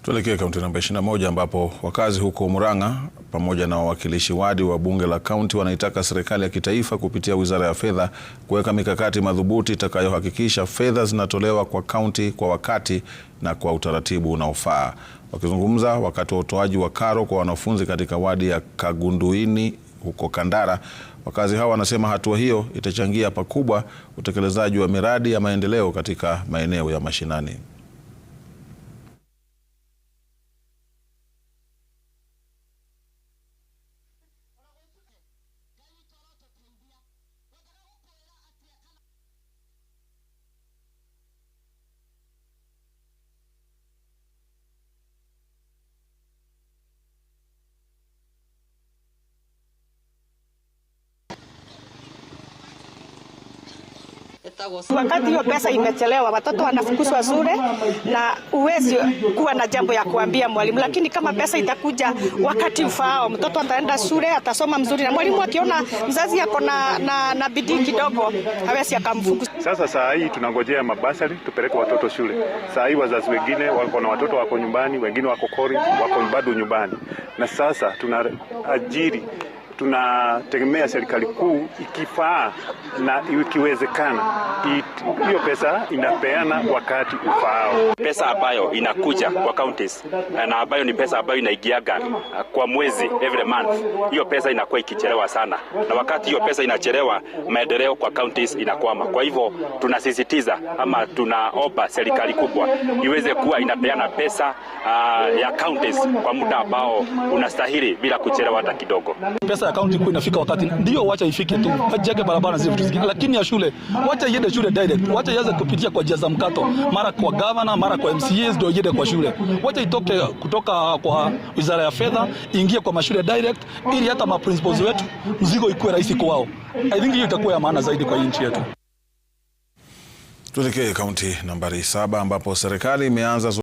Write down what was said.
Tuelekee kaunti namba 21 ambapo wakazi huko Murang'a pamoja na wawakilishi wadi wa bunge la kaunti wanaitaka serikali ya kitaifa kupitia Wizara ya Fedha kuweka mikakati madhubuti itakayohakikisha fedha zinatolewa kwa kaunti kwa wakati na kwa utaratibu unaofaa. Wakizungumza wakati wa utoaji wa karo kwa wanafunzi katika wadi ya Kagunduini huko Kandara, wakazi hao wanasema hatua hiyo itachangia pakubwa utekelezaji wa miradi ya maendeleo katika maeneo ya mashinani. Wakati hiyo pesa imechelewa, watoto wanafukuzwa shule na uwezi kuwa na jambo ya kuambia mwalimu, lakini kama pesa itakuja wakati ufaao, mtoto ataenda shule, atasoma mzuri, na mwalimu akiona mzazi yako na bidii kidogo hawezi akamfukuza. Sasa saa hii tunangojea mabasari tupeleke watoto shule. Saa hii wazazi wengine wako na watoto wako nyumbani, wengine wako kori, wako bado nyumbani. Na sasa tunategemea serikali kuu ikifaa na ikiwezekana hiyo pesa inapeana wakati ufaao. Pesa ambayo inakuja kwa counties na ambayo ni pesa ambayo inaigiaga kwa mwezi every month, hiyo pesa inakuwa ikichelewa sana, na wakati hiyo pesa inachelewa, maendeleo kwa counties inakwama. Kwa hivyo tunasisitiza ama tunaomba serikali kubwa iweze kuwa inapeana pesa ya counties kwa muda ambao unastahili bila kuchelewa hata kidogo. Pesa ya county inafika wakati ndio wacha ifike tu, hajake barabara zile vitu zingine, lakini ya shule wacha iende shule direct, wacha ianze kupitia kwa jaza mkato, mara kwa governor, mara kwa MCAs ndio iende kwa shule. Wacha itoke kutoka kwa Wizara ya Fedha ingie kwa mashule direct, ili hata ma principals wetu mzigo ikuwe rahisi kwao. I think hiyo itakuwa ya maana zaidi kwa nchi yetu. Tuelekee kaunti nambari 7 ambapo serikali imeanza